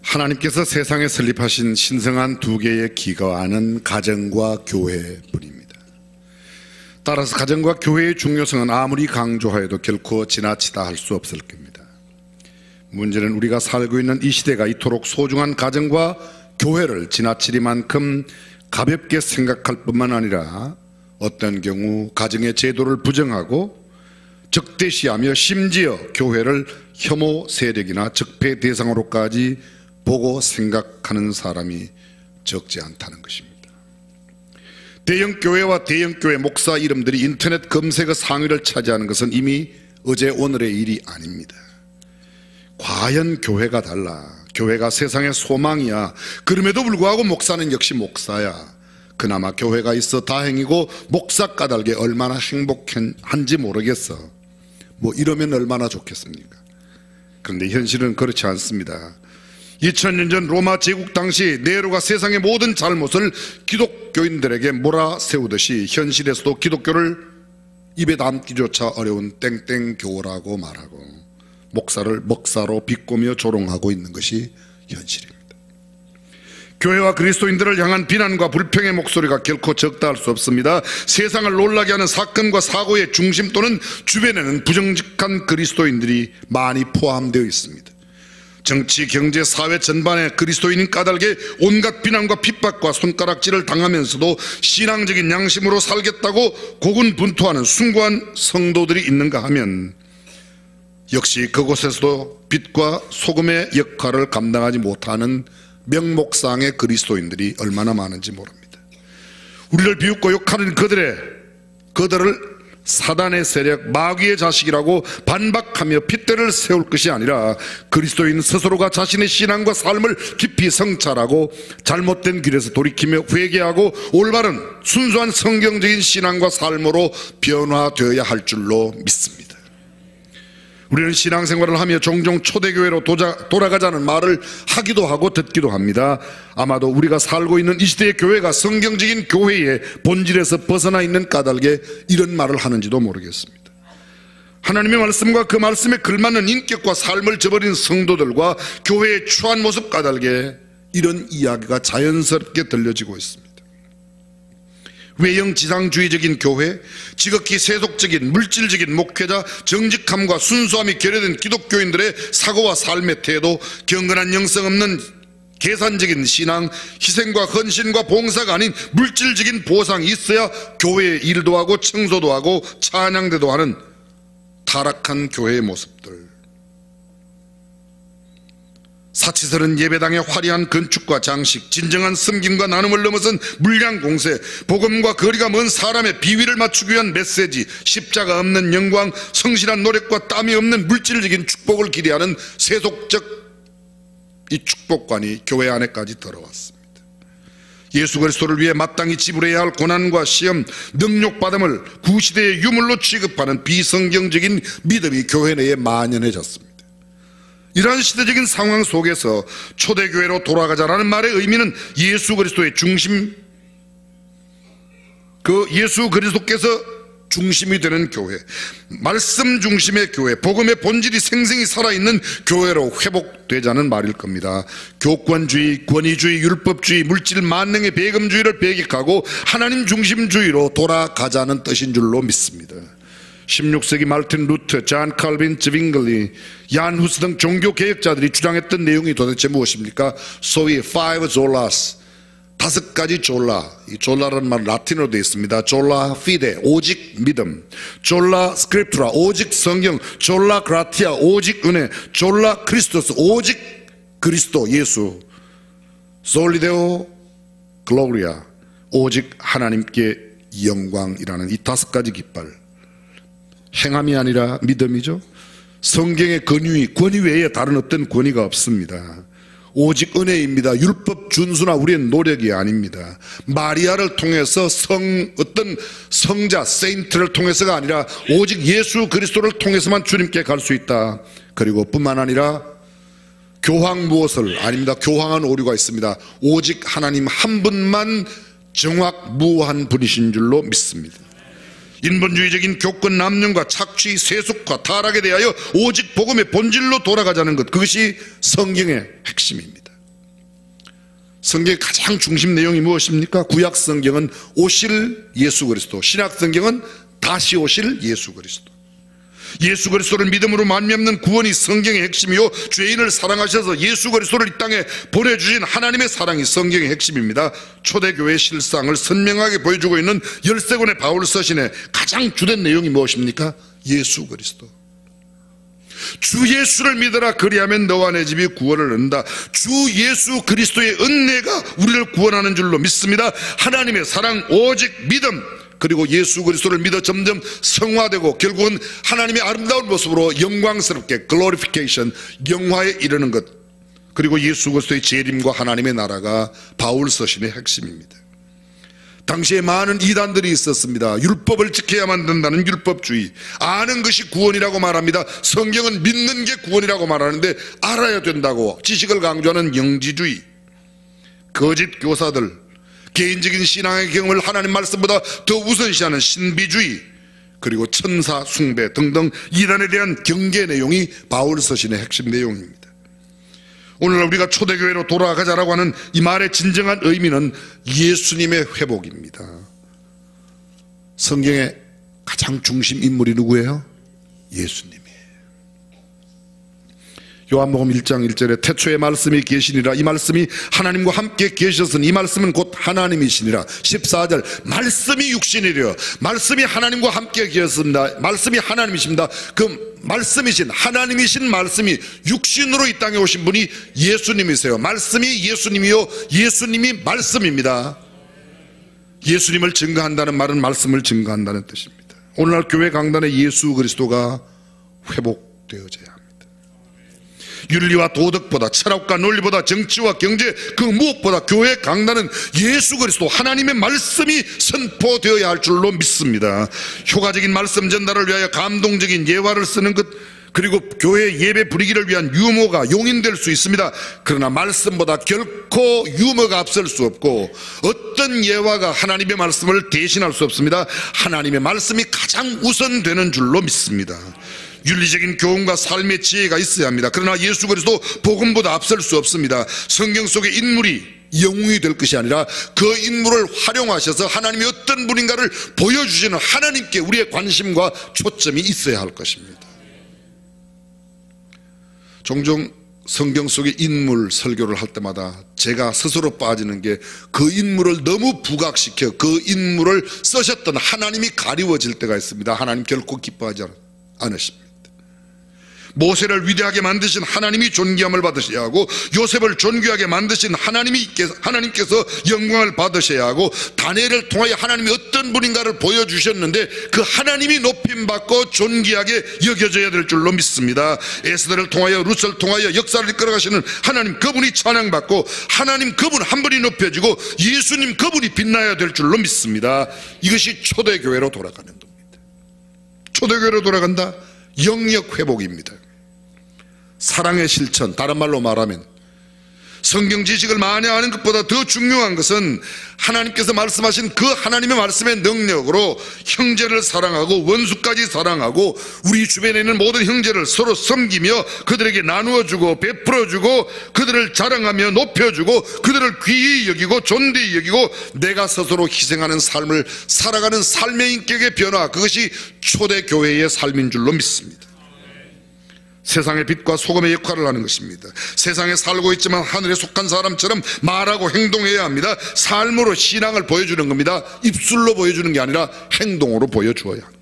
하나님께서 세상에 설립하신 신성한 두 개의 기관은 가정과 교회뿐입니다. 따라서 가정과 교회의 중요성은 아무리 강조하여도 결코 지나치다 할 수 없을 겁니다. 문제는 우리가 살고 있는 이 시대가 이토록 소중한 가정과 교회를 지나치리만큼 가볍게 생각할 뿐만 아니라 어떤 경우 가정의 제도를 부정하고 적대시하며 심지어 교회를 혐오 세력이나 적폐 대상으로까지 보고 생각하는 사람이 적지 않다는 것입니다. 대형교회와 대형교회 목사 이름들이 인터넷 검색어 상위를 차지하는 것은 이미 어제 오늘의 일이 아닙니다. 과연 교회가 달라, 교회가 세상의 소망이야, 그럼에도 불구하고 목사는 역시 목사야, 그나마 교회가 있어 다행이고 목사 까닭에 얼마나 행복한지 모르겠어, 뭐 이러면 얼마나 좋겠습니까? 그런데 현실은 그렇지 않습니다. 2000년 전 로마 제국 당시 네로가 세상의 모든 잘못을 기독교인들에게 몰아세우듯이 현실에서도 기독교를 입에 담기조차 어려운 땡땡교라고 말하고 목사를 먹사로 비꼬며 조롱하고 있는 것이 현실입니다. 교회와 그리스도인들을 향한 비난과 불평의 목소리가 결코 적다 할 수 없습니다. 세상을 놀라게 하는 사건과 사고의 중심 또는 주변에는 부정직한 그리스도인들이 많이 포함되어 있습니다. 정치, 경제, 사회 전반에 그리스도인인 까닭에 온갖 비난과 핍박과 손가락질을 당하면서도 신앙적인 양심으로 살겠다고 고군분투하는 숭고한 성도들이 있는가 하면 역시 그곳에서도 빛과 소금의 역할을 감당하지 못하는 명목상의 그리스도인들이 얼마나 많은지 모릅니다. 우리를 비웃고 욕하는 그들을 사단의 세력, 마귀의 자식이라고 반박하며 핏대를 세울 것이 아니라 그리스도인 스스로가 자신의 신앙과 삶을 깊이 성찰하고 잘못된 길에서 돌이키며 회개하고 올바른 순수한 성경적인 신앙과 삶으로 변화되어야 할 줄로 믿습니다. 우리는 신앙생활을 하며 종종 초대교회로 돌아가자는 말을 하기도 하고 듣기도 합니다. 아마도 우리가 살고 있는 이 시대의 교회가 성경적인 교회의 본질에서 벗어나 있는 까닭에 이런 말을 하는지도 모르겠습니다. 하나님의 말씀과 그 말씀에 걸맞는 인격과 삶을 저버린 성도들과 교회의 추한 모습 까닭에 이런 이야기가 자연스럽게 들려지고 있습니다. 외형 지상주의적인 교회, 지극히 세속적인 물질적인 목회자, 정직함과 순수함이 결여된 기독교인들의 사고와 삶의 태도, 경건한 영성 없는 계산적인 신앙, 희생과 헌신과 봉사가 아닌 물질적인 보상이 있어야 교회에 일도 하고 청소도 하고 찬양대도 하는 타락한 교회의 모습들, 사치스러운 예배당의 화려한 건축과 장식, 진정한 섬김과 나눔을 넘어선 물량 공세, 복음과 거리가 먼 사람의 비위를 맞추기 위한 메시지, 십자가 없는 영광, 성실한 노력과 땀이 없는 물질적인 축복을 기대하는 세속적 이 축복관이 교회 안에까지 들어왔습니다. 예수 그리스도를 위해 마땅히 지불해야 할 고난과 시험, 능욕받음을 구시대의 유물로 취급하는 비성경적인 믿음이 교회 내에 만연해졌습니다. 이러한 시대적인 상황 속에서 초대교회로 돌아가자라는 말의 의미는 예수 그리스도의 중심, 그 예수 그리스도께서 중심이 되는 교회, 말씀 중심의 교회, 복음의 본질이 생생히 살아있는 교회로 회복되자는 말일 겁니다. 교권주의, 권위주의, 율법주의, 물질 만능의 배금주의를 배격하고 하나님 중심주의로 돌아가자는 뜻인 줄로 믿습니다. 16세기 말틴 루터, 잔 칼빈, 즈윙글리, 얀 후스 등 종교개혁자들이 주장했던 내용이 도대체 무엇입니까? 소위 five zolas, 5가지 졸라. 이 졸라라는 말 라틴어로 되어 있습니다. 졸라 피데, 오직 믿음, 졸라 스크립트라, 오직 성경, 졸라 그라티아, 오직 은혜, 졸라 크리스토스, 오직 그리스도 예수, 솔리데오 글로리아, 오직 하나님께 영광이라는 이 5가지 깃발. 행함이 아니라 믿음이죠. 성경의 권위 외에 다른 어떤 권위가 없습니다. 오직 은혜입니다. 율법 준수나 우리의 노력이 아닙니다. 마리아를 통해서 어떤 성자, 세인트를 통해서가 아니라 오직 예수 그리스도를 통해서만 주님께 갈 수 있다. 그리고 뿐만 아니라 교황 무엇을 아닙니다. 교황한 오류가 있습니다. 오직 하나님 한 분만 정확무한 분이신 줄로 믿습니다. 인본주의적인 교권 남용과 착취, 세속화, 타락에 대하여 오직 복음의 본질로 돌아가자는 것, 그것이 성경의 핵심입니다. 성경의 가장 중심 내용이 무엇입니까? 구약 성경은 오실 예수 그리스도, 신약 성경은 다시 오실 예수 그리스도. 예수 그리스도를 믿음으로 말미암는 구원이 성경의 핵심이요, 죄인을 사랑하셔서 예수 그리스도를 이 땅에 보내주신 하나님의 사랑이 성경의 핵심입니다. 초대교회의 실상을 선명하게 보여주고 있는 13권의 바울 서신의 가장 주된 내용이 무엇입니까? 예수 그리스도. 주 예수를 믿어라, 그리하면 너와 내 집이 구원을 얻는다. 주 예수 그리스도의 은혜가 우리를 구원하는 줄로 믿습니다. 하나님의 사랑, 오직 믿음, 그리고 예수 그리스도를 믿어 점점 성화되고 결국은 하나님의 아름다운 모습으로 영광스럽게 글로리피케이션, 영화에 이르는 것, 그리고 예수 그리스도의 재림과 하나님의 나라가 바울 서신의 핵심입니다. 당시에 많은 이단들이 있었습니다. 율법을 지켜야만 된다는 율법주의, 아는 것이 구원이라고 말합니다. 성경은 믿는 게 구원이라고 말하는데 알아야 된다고 지식을 강조하는 영지주의, 거짓 교사들, 개인적인 신앙의 경험을 하나님 말씀보다 더 우선시하는 신비주의, 그리고 천사 숭배 등등 이단에 대한 경계 내용이 바울 서신의 핵심 내용입니다. 오늘날 우리가 초대교회로 돌아가자라고 하는 이 말의 진정한 의미는 예수님의 회복입니다. 성경의 가장 중심 인물이 누구예요? 예수님이에요. 요한복음 1장 1절에 태초에 말씀이 계시니라, 이 말씀이 하나님과 함께 계셨으니 이 말씀은 곧 하나님이시니라. 14절 말씀이 육신이려, 말씀이 하나님과 함께 계셨습니다. 말씀이 하나님이십니다. 그 말씀이신 하나님이신 말씀이 육신으로 이 땅에 오신 분이 예수님이세요. 말씀이 예수님이요, 예수님이 말씀입니다. 예수님을 증거한다는 말은 말씀을 증거한다는 뜻입니다. 오늘날 교회 강단에 예수 그리스도가 회복되어져야 합니다. 윤리와 도덕보다, 철학과 논리보다, 정치와 경제, 그 무엇보다 교회 강단은 예수 그리스도 하나님의 말씀이 선포되어야 할 줄로 믿습니다. 효과적인 말씀 전달을 위하여 감동적인 예화를 쓰는 것, 그리고 교회 예배 분위기를 위한 유머가 용인될 수 있습니다. 그러나 말씀보다 결코 유머가 앞설 수 없고 어떤 예화가 하나님의 말씀을 대신할 수 없습니다. 하나님의 말씀이 가장 우선되는 줄로 믿습니다. 윤리적인 교훈과 삶의 지혜가 있어야 합니다. 그러나 예수 그리스도 복음보다 앞설 수 없습니다. 성경 속의 인물이 영웅이 될 것이 아니라 그 인물을 활용하셔서 하나님이 어떤 분인가를 보여주시는 하나님께 우리의 관심과 초점이 있어야 할 것입니다. 종종 성경 속의 인물 설교를 할 때마다 제가 스스로 빠지는 게, 그 인물을 너무 부각시켜 그 인물을 쓰셨던 하나님이 가리워질 때가 있습니다. 하나님 결코 기뻐하지 않으십니다. 모세를 위대하게 만드신 하나님이 존귀함을 받으셔야 하고, 요셉을 존귀하게 만드신 하나님께서 영광을 받으셔야 하고, 다니엘을 통하여 하나님이 어떤 분인가를 보여주셨는데 그 하나님이 높임받고 존귀하게 여겨져야 될 줄로 믿습니다. 에스더를 통하여, 룻을 통하여 역사를 이끌어가시는 하나님, 그분이 찬양받고 하나님 그분 한 분이 높여지고 예수님 그분이 빛나야 될 줄로 믿습니다. 이것이 초대교회로 돌아가는 겁니다. 초대교회로 돌아간다? 영역 회복입니다. 사랑의 실천, 다른 말로 말하면 성경 지식을 많이 아는 것보다 더 중요한 것은 하나님께서 말씀하신 그 하나님의 말씀의 능력으로 형제를 사랑하고 원수까지 사랑하고 우리 주변에 있는 모든 형제를 서로 섬기며 그들에게 나누어주고 베풀어주고 그들을 자랑하며 높여주고 그들을 귀히 여기고 존귀히 여기고 내가 스스로 희생하는 삶을 살아가는 삶의 인격의 변화, 그것이 초대교회의 삶인 줄로 믿습니다. 세상의 빛과 소금의 역할을 하는 것입니다. 세상에 살고 있지만 하늘에 속한 사람처럼 말하고 행동해야 합니다. 삶으로 신앙을 보여주는 겁니다. 입술로 보여주는 게 아니라 행동으로 보여주어야 합니다.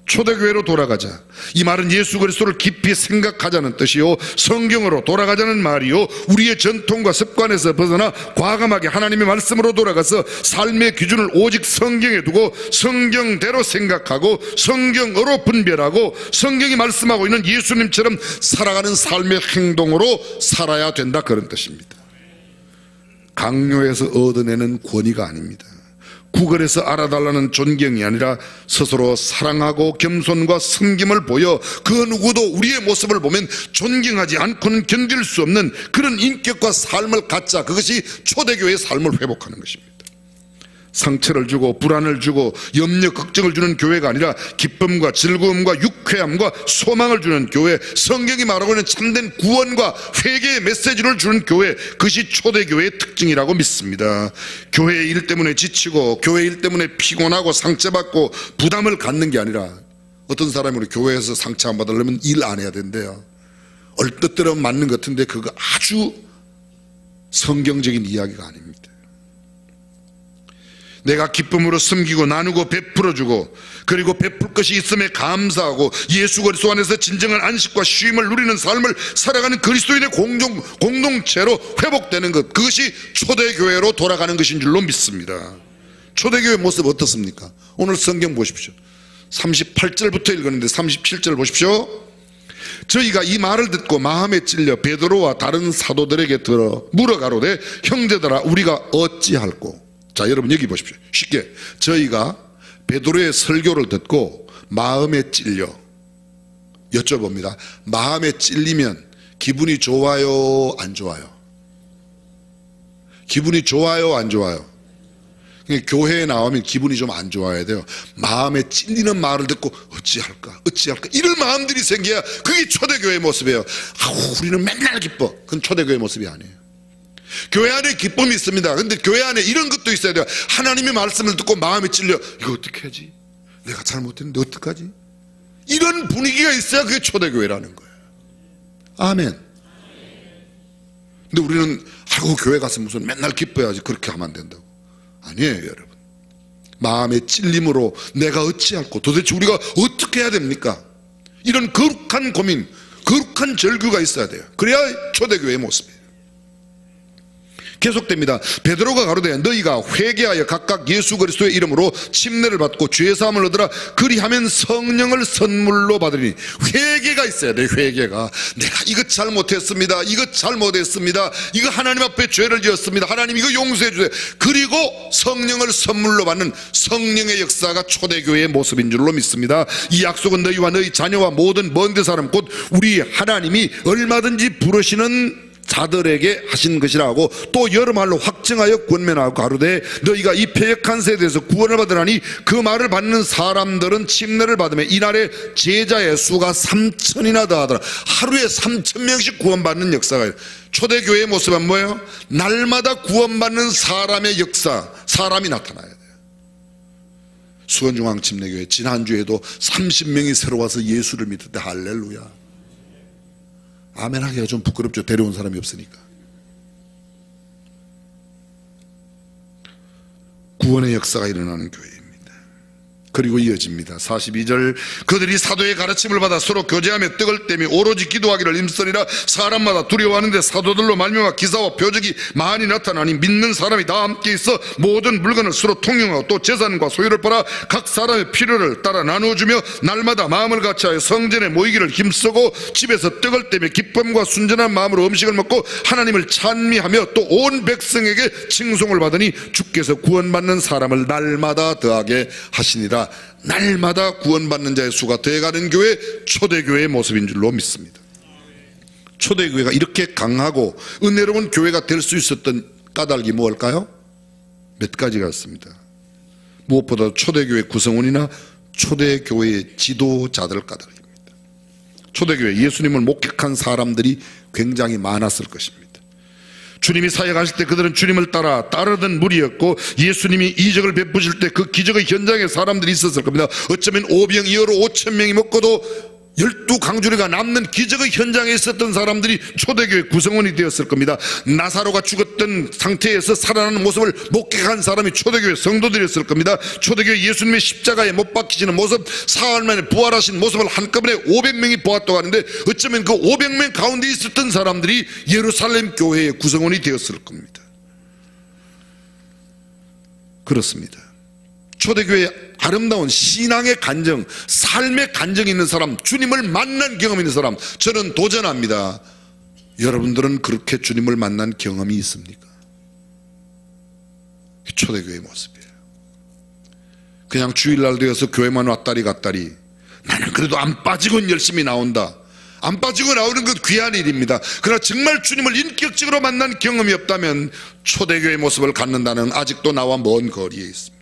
초대교회로 돌아가자, 이 말은 예수 그리스도를 깊이 생각하자는 뜻이요, 성경으로 돌아가자는 말이요, 우리의 전통과 습관에서 벗어나 과감하게 하나님의 말씀으로 돌아가서 삶의 기준을 오직 성경에 두고 성경대로 생각하고 성경으로 분별하고 성경이 말씀하고 있는 예수님처럼 살아가는 삶의 행동으로 살아야 된다, 그런 뜻입니다. 강요해서 얻어내는 권위가 아닙니다. 구걸해서 알아달라는 존경이 아니라 스스로 사랑하고 겸손과 섬김을 보여 그 누구도 우리의 모습을 보면 존경하지 않고는 견딜 수 없는 그런 인격과 삶을 갖자, 그것이 초대교회의 삶을 회복하는 것입니다. 상처를 주고 불안을 주고 염려 걱정을 주는 교회가 아니라 기쁨과 즐거움과 유쾌함과 소망을 주는 교회, 성경이 말하고 있는 참된 구원과 회개의 메시지를 주는 교회, 그것이 초대교회의 특징이라고 믿습니다. 교회 일 때문에 지치고 교회 일 때문에 피곤하고 상처받고 부담을 갖는 게 아니라, 어떤 사람이 우리 교회에서 상처 안 받으려면 일 안 해야 된대요. 얼뜻 들으면 맞는 것 같은데 그거 아주 성경적인 이야기가 아닙니다. 내가 기쁨으로 섬기고 나누고 베풀어주고, 그리고 베풀 것이 있음에 감사하고 예수 그리스도 안에서 진정한 안식과 쉼을 누리는 삶을 살아가는 그리스도인의 공동체로 회복되는 것, 그것이 초대교회로 돌아가는 것인 줄로 믿습니다. 초대교회 모습 어떻습니까? 오늘 성경 보십시오. 38절부터 읽었는데 37절 보십시오. 저희가 이 말을 듣고 마음에 찔려 베드로와 다른 사도들에게 들어 물어가로되 형제들아 우리가 어찌할꼬. 자, 여러분 여기 보십시오. 쉽게, 저희가 베드로의 설교를 듣고 마음에 찔려 여쭤봅니다. 마음에 찔리면 기분이 좋아요, 안 좋아요? 기분이 좋아요, 안 좋아요? 교회에 나오면 기분이 좀 안 좋아야 돼요. 마음에 찔리는 말을 듣고 어찌할까 이런 마음들이 생겨야 그게 초대교회의 모습이에요. 우리는 맨날 기뻐. 그건 초대교회의 모습이 아니에요. 교회 안에 기쁨이 있습니다. 근데 교회 안에 이런 것도 있어야 돼요. 하나님의 말씀을 듣고 마음에 찔려, 이거 어떻게 하지? 내가 잘못했는데 어떡하지? 이런 분위기가 있어야 그게 초대교회라는 거예요. 아멘. 근데 우리는 교회 가서 무슨 맨날 기뻐야지, 그렇게 하면 안 된다고. 아니에요, 여러분. 마음의 찔림으로 내가 어찌할꼬, 도대체 우리가 어떻게 해야 됩니까? 이런 거룩한 고민, 거룩한 절규가 있어야 돼요. 그래야 초대교회의 모습이에요. 계속됩니다. 베드로가 가로되 너희가 회개하여 각각 예수 그리스도의 이름으로 침례를 받고 죄사함을 얻으라. 그리하면 성령을 선물로 받으리니. 회개가 있어야 돼요. 회개가. 내가 이것 잘못했습니다, 이것 잘못했습니다, 이거 하나님 앞에 죄를 지었습니다, 하나님 이거 용서해 주세요. 그리고 성령을 선물로 받는 성령의 역사가 초대교회의 모습인 줄로 믿습니다. 이 약속은 너희와 너희 자녀와 모든 먼데 사람 곧 우리 하나님이 얼마든지 부르시는 자들에게 하신 것이라 하고, 또 여러 말로 확증하여 권면하고 가로되 너희가 이 패역한 세대에서 구원을 받으라니 그 말을 받는 사람들은 침례를 받으며 이날에 제자의 수가 3,000이나 더하더라. 하루에 3,000명씩 구원받는 역사가. 초대교회의 모습은 뭐예요? 날마다 구원받는 사람의 역사, 사람이 나타나야 돼요. 수원중앙침례교회 지난주에도 30명이 새로 와서 예수를 믿었대. 할렐루야. 아멘 하기가 좀 부끄럽죠. 데려온 사람이 없으니까. 구원의 역사가 일어나는 교회입니다. 그리고 이어집니다. 42절 그들이 사도의 가르침을 받아 서로 교제하며 떡을 떼며 오로지 기도하기를 힘쓰리라. 사람마다 두려워하는데 사도들로 말미암아 기사와 표적이 많이 나타나니 믿는 사람이 다 함께 있어 모든 물건을 서로 통용하고 또 재산과 소유를 팔아 각 사람의 필요를 따라 나누어주며 날마다 마음을 같이하여 성전에 모이기를 힘쓰고 집에서 떡을 떼며 기쁨과 순전한 마음으로 음식을 먹고 하나님을 찬미하며 또 온 백성에게 칭송을 받으니 주께서 구원받는 사람을 날마다 더하게 하시니라. 날마다 구원받는 자의 수가 되어가는 교회, 초대교회의 모습인 줄로 믿습니다. 초대교회가 이렇게 강하고 은혜로운 교회가 될 수 있었던 까닭이 무엇일까요? 몇 가지가 있습니다. 무엇보다 초대교회 구성원이나 초대교회의 지도자들 까닭입니다. 초대교회 예수님을 목격한 사람들이 굉장히 많았을 것입니다. 주님이 사역하실 때 그들은 주님을 따르던 무리였고, 예수님이 이적을 베푸실 때 그 기적의 현장에 사람들이 있었을 겁니다. 어쩌면 오병이어로 5,000명이 먹고도 12강주리가 남는 기적의 현장에 있었던 사람들이 초대교회 구성원이 되었을 겁니다. 나사로가 죽었던 상태에서 살아나는 모습을 목격한 사람이 초대교회 성도들이었을 겁니다. 초대교회 예수님의 십자가에 못 박히시는 모습, 사흘 만에 부활하신 모습을 한꺼번에 500명이 보았다고 하는데, 어쩌면 그 500명 가운데 있었던 사람들이 예루살렘 교회의 구성원이 되었을 겁니다. 그렇습니다. 초대교회의 아름다운 신앙의 간정, 삶의 간정이 있는 사람, 주님을 만난 경험이 있는 사람, 저는 도전합니다. 여러분들은 그렇게 주님을 만난 경험이 있습니까? 초대교회의 모습이에요. 그냥 주일날 되어서 교회만 왔다리 갔다리, 나는 그래도 안 빠지고 열심히 나온다. 안 빠지고 나오는 것 귀한 일입니다. 그러나 정말 주님을 인격적으로 만난 경험이 없다면 초대교회의 모습을 갖는다는 아직도 나와 먼 거리에 있습니다.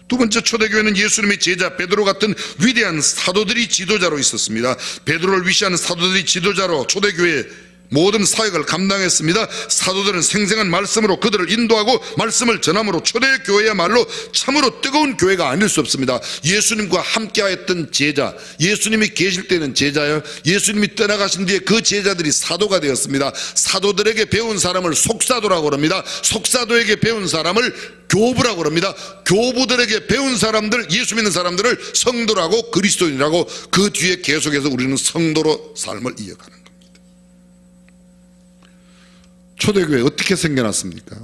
두 번째, 초대교회는 예수님의 제자 베드로 같은 위대한 사도들이 지도자로 있었습니다. 베드로를 위시하는 사도들이 지도자로 초대교회의 모든 사역을 감당했습니다. 사도들은 생생한 말씀으로 그들을 인도하고 말씀을 전함으로 초대교회야말로 참으로 뜨거운 교회가 아닐 수 없습니다. 예수님과 함께하였던 제자, 예수님이 계실 때는 제자요, 예수님이 떠나가신 뒤에 그 제자들이 사도가 되었습니다. 사도들에게 배운 사람을 속사도라고 합니다. 속사도에게 배운 사람을 교부라고 합니다. 교부들에게 배운 사람들, 예수 믿는 사람들을 성도라고, 그리스도인이라고, 그 뒤에 계속해서 우리는 성도로 삶을 이어가는 겁니다. 초대교회 어떻게 생겨났습니까?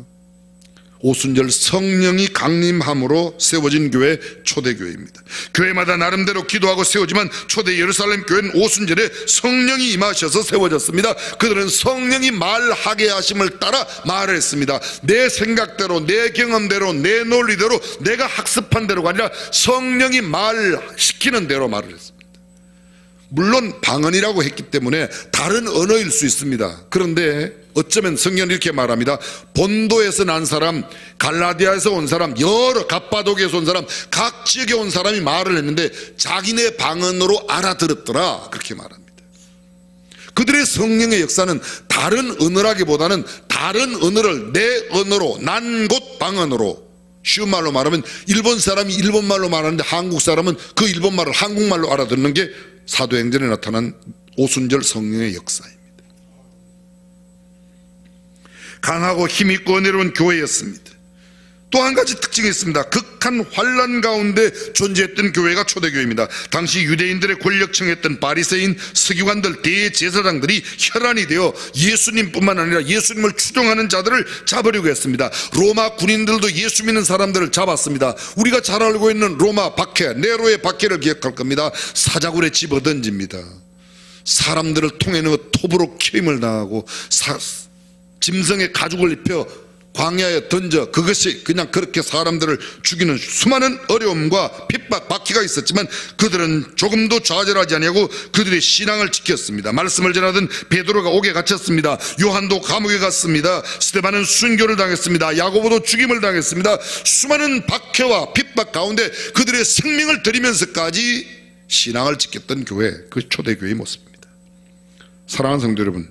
오순절 성령이 강림함으로 세워진 교회, 초대교회입니다. 교회마다 나름대로 기도하고 세우지만 초대 예루살렘 교회는 오순절에 성령이 임하셔서 세워졌습니다. 그들은 성령이 말하게 하심을 따라 말을 했습니다. 내 생각대로, 내 경험대로, 내 논리대로, 내가 학습한 대로가 아니라 성령이 말시키는 대로 말을 했습니다. 물론 방언이라고 했기 때문에 다른 언어일 수 있습니다. 그런데 어쩌면 성경은 이렇게 말합니다. 본도에서 난 사람, 갈라디아에서 온 사람, 여러 갑바도기에서 온 사람, 각 지역에 온 사람이 말을 했는데 자기네 방언으로 알아들었더라, 그렇게 말합니다. 그들의 성령의 역사는 다른 언어라기보다는 다른 언어를 내 언어로, 난 곳 방언으로, 쉬운 말로 말하면 일본 사람이 일본말로 말하는데 한국 사람은 그 일본말을 한국말로 알아듣는 게 사도행전에 나타난 오순절 성령의 역사입니다. 강하고 힘있고 은혜로운 교회였습니다. 또 한 가지 특징이 있습니다. 극한 환난 가운데 존재했던 교회가 초대교회입니다. 당시 유대인들의 권력층이었던 바리새인, 서기관들, 대제사장들이 혈안이 되어 예수님뿐만 아니라 예수님을 추종하는 자들을 잡으려고 했습니다. 로마 군인들도 예수 믿는 사람들을 잡았습니다. 우리가 잘 알고 있는 로마 박해, 네로의 박해를 기억할 겁니다. 사자굴에 집어던집니다. 사람들을 통해 넣어 톱으로 키임을 당하고 짐승의 가죽을 입혀 광야에 던져, 그것이 그냥 그렇게 사람들을 죽이는 수많은 어려움과 핍박, 박해가 있었지만 그들은 조금도 좌절하지 아니하고 그들의 신앙을 지켰습니다. 말씀을 전하던 베드로가 옥에 갇혔습니다. 요한도 감옥에 갔습니다. 스데반은 순교를 당했습니다. 야고보도 죽임을 당했습니다. 수많은 박해와 핍박 가운데 그들의 생명을 드리면서까지 신앙을 지켰던 교회, 그 초대교회의 모습입니다. 사랑하는 성도 여러분,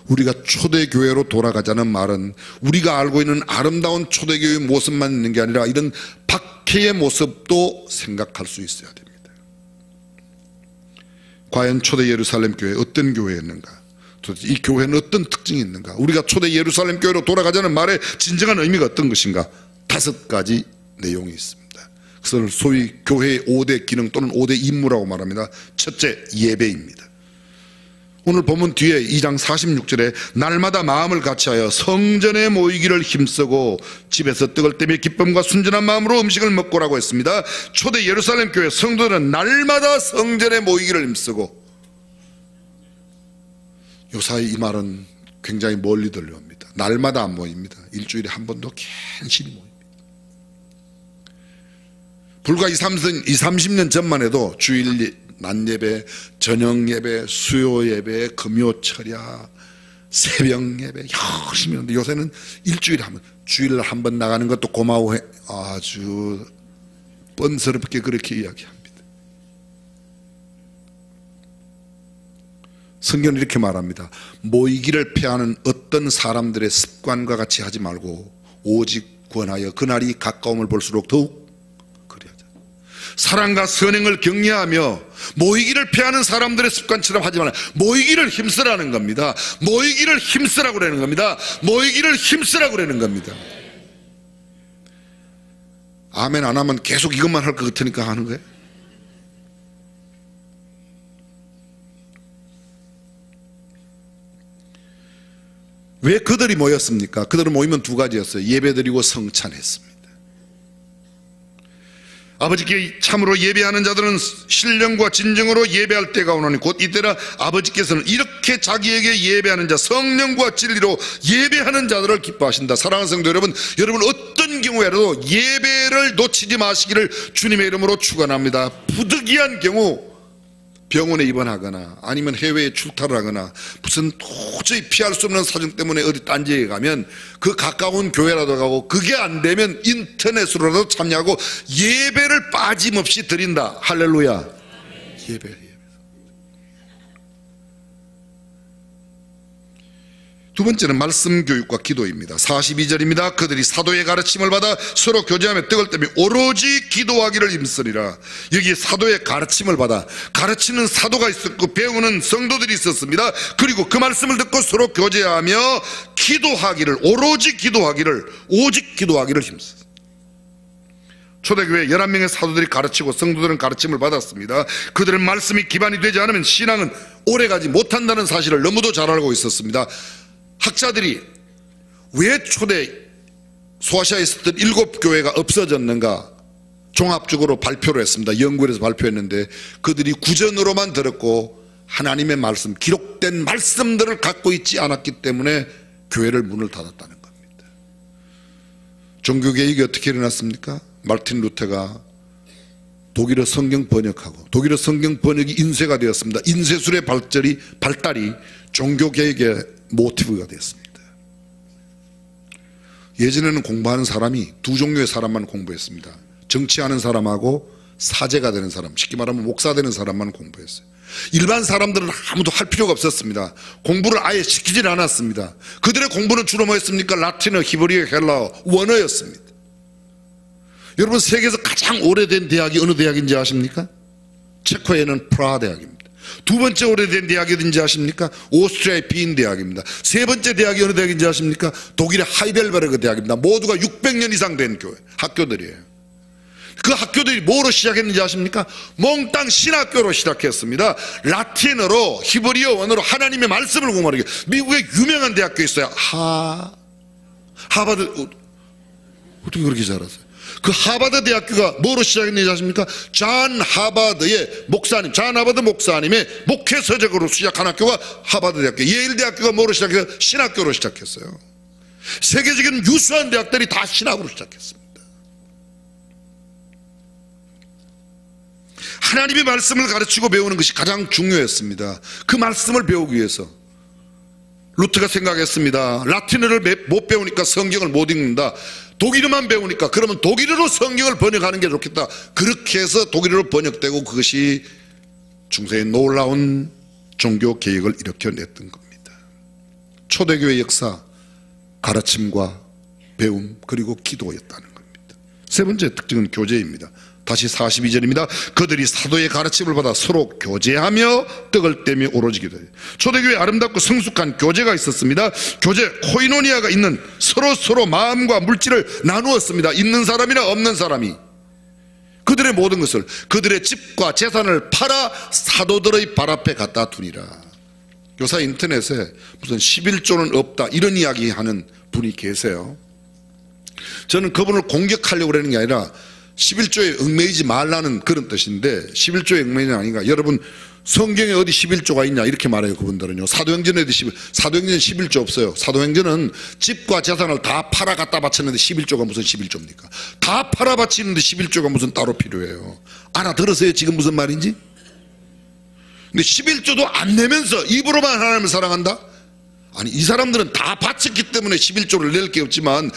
우리가 초대교회로 돌아가자는 말은 우리가 알고 있는 아름다운 초대교회의 모습만 있는 게 아니라 이런 박해의 모습도 생각할 수 있어야 됩니다. 과연 초대 예루살렘 교회 어떤 교회였는가? 도대체 이 교회는 어떤 특징이 있는가? 우리가 초대 예루살렘 교회로 돌아가자는 말의 진정한 의미가 어떤 것인가? 5가지 내용이 있습니다. 그것을 소위 교회의 5대 기능 또는 5대 임무라고 말합니다. 첫째, 예배입니다. 오늘 본문 뒤에 2장 46절에 날마다 마음을 같이하여 성전에 모이기를 힘쓰고 집에서 떡을 떼며 기쁨과 순전한 마음으로 음식을 먹고라고 했습니다. 초대 예루살렘 교회 성도들은 날마다 성전에 모이기를 힘쓰고, 요사이 이 말은 굉장히 멀리 들려옵니다. 날마다 안 모입니다. 일주일에 한 번도 간신히 모입니다. 불과 30년 전만 해도 주일 낮 예배, 저녁 예배, 수요 예배, 금요 철야, 새벽 예배 열심히 하는데 요새는 일주일에 한 번, 주일날 한 번 나가는 것도 고마워해. 아주 뻔스럽게 그렇게 이야기합니다. 성경은 이렇게 말합니다. 모이기를 패하는 어떤 사람들의 습관과 같이 하지 말고 오직 권하여 그날이 가까움을 볼수록 더욱 사랑과 선행을 격려하며 모이기를 피하는 사람들의 습관처럼 하지 말라. 모이기를 힘쓰라는 겁니다. 모이기를 힘쓰라고 그러는 겁니다. 모이기를 힘쓰라고 그러는 겁니다. 아멘 안 하면 계속 이것만 할 것 같으니까 하는 거예요. 왜 그들이 모였습니까? 그들은 모이면 2가지였어요. 예배드리고 성찬했습니다. 아버지께 참으로 예배하는 자들은 신령과 진정으로 예배할 때가 오노니 곧 이때라 아버지께서는 이렇게 자기에게 예배하는 자, 성령과 진리로 예배하는 자들을 기뻐하신다. 사랑하는 성도 여러분, 여러분 어떤 경우에라도 예배를 놓치지 마시기를 주님의 이름으로 축원합니다. 부득이한 경우 병원에 입원하거나 아니면 해외에 출타를 하거나 무슨 도저히 피할 수 없는 사정 때문에 어디 딴 지에 가면 그 가까운 교회라도 가고, 그게 안 되면 인터넷으로라도 참여하고 예배를 빠짐없이 드린다. 할렐루야. 예배. 두 번째는 말씀 교육과 기도입니다. 42절입니다. 그들이 사도의 가르침을 받아 서로 교제하며 떡을 떼며 오로지 기도하기를 힘쓰리라. 여기 사도의 가르침을 받아, 가르치는 사도가 있었고 배우는 성도들이 있었습니다. 그리고 그 말씀을 듣고 서로 교제하며 기도하기를, 오로지 기도하기를, 오직 기도하기를 힘쓰. 초대교회 11명의 사도들이 가르치고 성도들은 가르침을 받았습니다. 그들은 말씀이 기반이 되지 않으면 신앙은 오래가지 못한다는 사실을 너무도 잘 알고 있었습니다. 학자들이 왜 초대 소아시아에 있었던 7교회가 없어졌는가 종합적으로 발표를 했습니다. 연구를 해서 발표했는데, 그들이 구전으로만 들었고 하나님의 말씀, 기록된 말씀들을 갖고 있지 않았기 때문에 교회를 문을 닫았다는 겁니다. 종교개혁이 어떻게 일어났습니까? 마르틴 루터가 독일어 성경 번역하고, 독일어 성경 번역이 인쇄가 되었습니다. 인쇄술의 발달이 종교개혁의 모티브가 됐습니다. 예전에는 공부하는 사람이 두 종류의 사람만 공부했습니다. 정치하는 사람하고 사제가 되는 사람, 쉽게 말하면 목사 되는 사람만 공부했어요. 일반 사람들은 아무도 할 필요가 없었습니다. 공부를 아예 시키질 않았습니다. 그들의 공부는 주로 뭐였습니까? 라틴어, 히브리어, 헬라어, 원어였습니다. 여러분, 세계에서 가장 오래된 대학이 어느 대학인지 아십니까? 체코에는 프라하 대학입니다. 두 번째 오래된 대학이 어딘지 아십니까? 오스트리아의 빈 대학입니다. 세 번째 대학이 어느 대학인지 아십니까? 독일의 하이델베르그 대학입니다. 모두가 600년 이상 된 학교들이에요. 그 학교들이 뭐로 시작했는지 아십니까? 몽땅 신학교로 시작했습니다. 라틴어로, 히브리어 원어로 하나님의 말씀을 공부하는 게, 미국의 유명한 대학교 있어요. 하버드. 어떻게 그렇게 잘하세요? 그 하버드 대학교가 뭐로 시작했는지 아십니까? 존 하버드의 목사님, 존 하버드 목사님의 목회서적으로 시작한 학교가 하버드 대학교. 예일 대학교가 뭐로 시작해서 신학교로 시작했어요. 세계적인 유수한 대학들이 다 신학으로 시작했습니다. 하나님의 말씀을 가르치고 배우는 것이 가장 중요했습니다. 그 말씀을 배우기 위해서 루트가 생각했습니다. 라틴어를 못 배우니까 성경을 못 읽는다. 독일어만 배우니까 그러면 독일어로 성경을 번역하는 게 좋겠다. 그렇게 해서 독일어로 번역되고 그것이 중세의 놀라운 종교 개혁을 일으켜냈던 겁니다. 초대교회 역사, 가르침과 배움, 그리고 기도였다는 겁니다. 세 번째 특징은 교제입니다. 다시 42절입니다. 그들이 사도의 가르침을 받아 서로 교제하며 떡을 떼며 오로지 기도해요. 초대교회에 아름답고 성숙한 교제가 있었습니다. 교제, 코이노니아가 있는, 서로 마음과 물질을 나누었습니다. 있는 사람이나 없는 사람이 그들의 모든 것을, 그들의 집과 재산을 팔아 사도들의 발 앞에 갖다 두니라. 요새 인터넷에 무슨 11조는 없다 이런 이야기하는 분이 계세요. 저는 그분을 공격하려고 그러는 게 아니라 11조에 얽매이지 말라는 그런 뜻인데, 11조에 얽매이는 아닌가. 여러분, 성경에 어디 11조가 있냐 이렇게 말해요. 그분들은요. 사도행전에 어디 11조 없어요. 사도행전은 집과 재산을 다 팔아 갖다 바쳤는데 11조가 무슨 11조입니까? 다 팔아 바치는데 11조가 무슨 따로 필요해요. 알아들으세요 지금 무슨 말인지? 근데 11조도 안 내면서 입으로만 하나님을 사랑한다? 아니, 이 사람들은 다 바쳤기 때문에 11조를 낼 게 없지만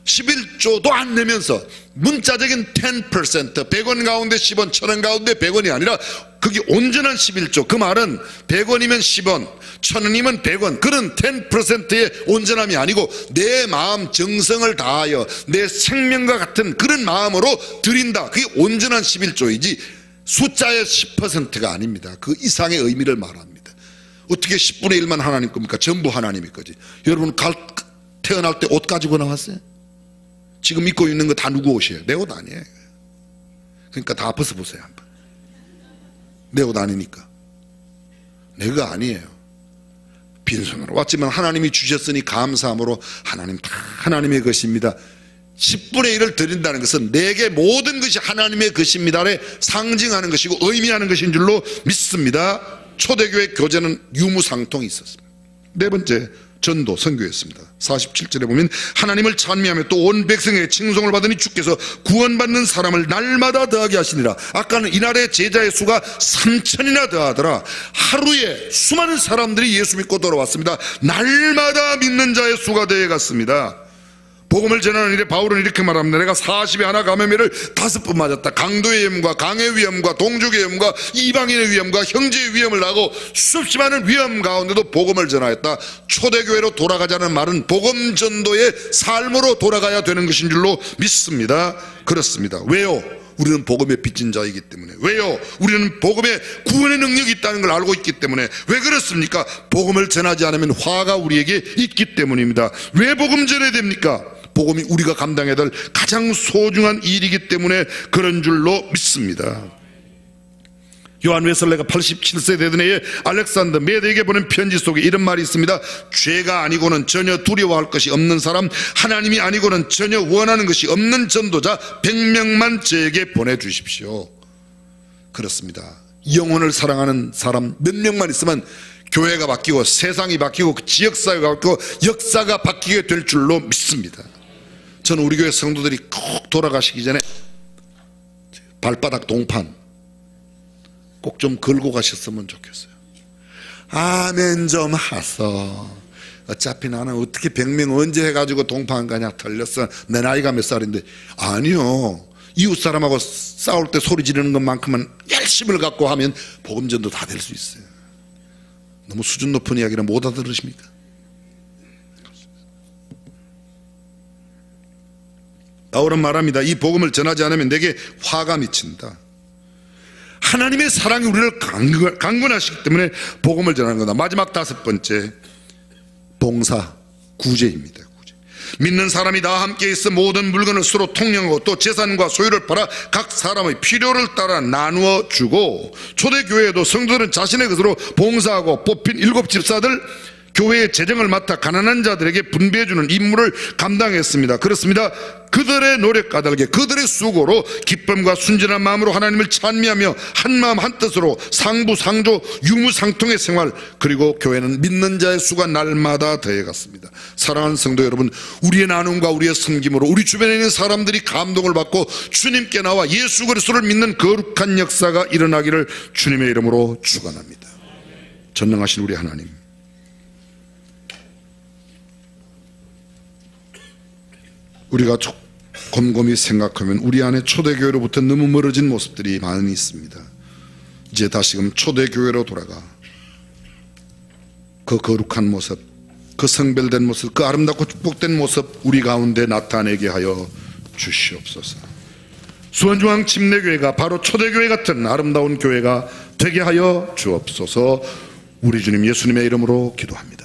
11조도 안 내면서 문자적인 10%, 100원 가운데 10원, 1000원 가운데 100원이 아니라 그게 온전한 11조. 그 말은 100원이면 10원, 1000원이면 100원, 그런 10%의 온전함이 아니고 내 마음 정성을 다하여 내 생명과 같은 그런 마음으로 드린다. 그게 온전한 11조이지 숫자의 10%가 아닙니다. 그 이상의 의미를 말합니다. 어떻게 10분의 1만 하나님 겁니까? 전부 하나님의 거지. 여러분 태어날 때 옷 가지고 나왔어요? 지금 입고 있는 거 다 누구 옷이에요? 내 옷 아니에요. 그러니까 다 벗어보세요 한번. 내 옷 아니니까. 내가 아니에요. 빈손으로 왔지만 하나님이 주셨으니 감사함으로 하나님 다 하나님의 것입니다. 10분의 1을 드린다는 것은 내게 모든 것이 하나님의 것입니다를 상징하는 것이고 의미하는 것인 줄로 믿습니다. 초대교회 교제는 유무상통이 있었습니다. 네 번째, 전도, 선교였습니다. 47절에 보면 하나님을 찬미하며 또 온 백성에게 칭송을 받으니 주께서 구원받는 사람을 날마다 더하게 하시니라. 아까는 이날의 제자의 수가 3,000이나 더하더라. 하루에 수많은 사람들이 예수 믿고 돌아왔습니다. 날마다 믿는 자의 수가 더해갔습니다. 복음을 전하는 일에 바울은 이렇게 말합니다. 내가 40에 하나 감염을 5번 맞았다. 강도의 위험과 강의 위험과 동족의 위험과 이방인의 위험과 형제의 위험을 나고 수없이 많은 위험 가운데도 복음을 전하였다. 초대교회로 돌아가자는 말은 복음 전도의 삶으로 돌아가야 되는 것인 줄로 믿습니다. 그렇습니다. 왜요? 우리는 복음의 빚진 자이기 때문에. 왜요? 우리는 복음의 구원의 능력이 있다는 걸 알고 있기 때문에. 왜 그렇습니까? 복음을 전하지 않으면 화가 우리에게 있기 때문입니다. 왜 복음 전해야 됩니까? 복음이 우리가 감당해야 될 가장 소중한 일이기 때문에 그런 줄로 믿습니다. 요한 웨슬레가 87세 되던 해에 알렉산더 메드에게 보낸 편지 속에 이런 말이 있습니다. 죄가 아니고는 전혀 두려워할 것이 없는 사람, 하나님이 아니고는 전혀 원하는 것이 없는 전도자 100명만 저에게 보내주십시오. 그렇습니다. 영혼을 사랑하는 사람 몇 명만 있으면 교회가 바뀌고 세상이 바뀌고 지역사회가 바뀌고 역사가 바뀌게 될 줄로 믿습니다. 저는 우리 교회 성도들이 꼭 돌아가시기 전에 발바닥 동판 꼭 좀 걸고 가셨으면 좋겠어요. 아멘 좀 하소. 어차피 나는 어떻게 100명 언제 해가지고 동판 가냐 털렸어. 내 나이가 몇 살인데. 아니요, 이웃 사람하고 싸울 때 소리 지르는 것만큼은 열심을 갖고 하면 복음전도 다 될 수 있어요. 너무 수준 높은 이야기를 못 알아들으십니까? 바울은 말합니다. 이 복음을 전하지 않으면 내게 화가 미친다. 하나님의 사랑이 우리를 강건하시기 때문에 복음을 전하는 거다. 마지막 5번째, 봉사, 구제입니다. 구제. 믿는 사람이 다 함께 있어 모든 물건을 서로 통용하고 또 재산과 소유를 팔아 각 사람의 필요를 따라 나누어 주고, 초대교회에도 성도들은 자신의 것으로 봉사하고 뽑힌 7 집사들, 교회의 재정을 맡아 가난한 자들에게 분배해주는 임무를 감당했습니다. 그렇습니다. 그들의 노력 까닭에 그들의 수고로 기쁨과 순전한 마음으로 하나님을 찬미하며 한마음 한뜻으로 상부상조 유무상통의 생활, 그리고 교회는 믿는 자의 수가 날마다 더해갔습니다. 사랑하는 성도 여러분, 우리의 나눔과 우리의 섬김으로 우리 주변에 있는 사람들이 감동을 받고 주님께 나와 예수 그리스도를 믿는 거룩한 역사가 일어나기를 주님의 이름으로 축원합니다. 전능하신 우리 하나님, 우리가 곰곰이 생각하면 우리 안에 초대교회로부터 너무 멀어진 모습들이 많이 있습니다. 이제 다시금 초대교회로 돌아가 그 거룩한 모습, 그 성별된 모습, 그 아름답고 축복된 모습 우리 가운데 나타내게 하여 주시옵소서. 수원중앙 침례교회가 바로 초대교회 같은 아름다운 교회가 되게 하여 주옵소서. 우리 주님 예수님의 이름으로 기도합니다.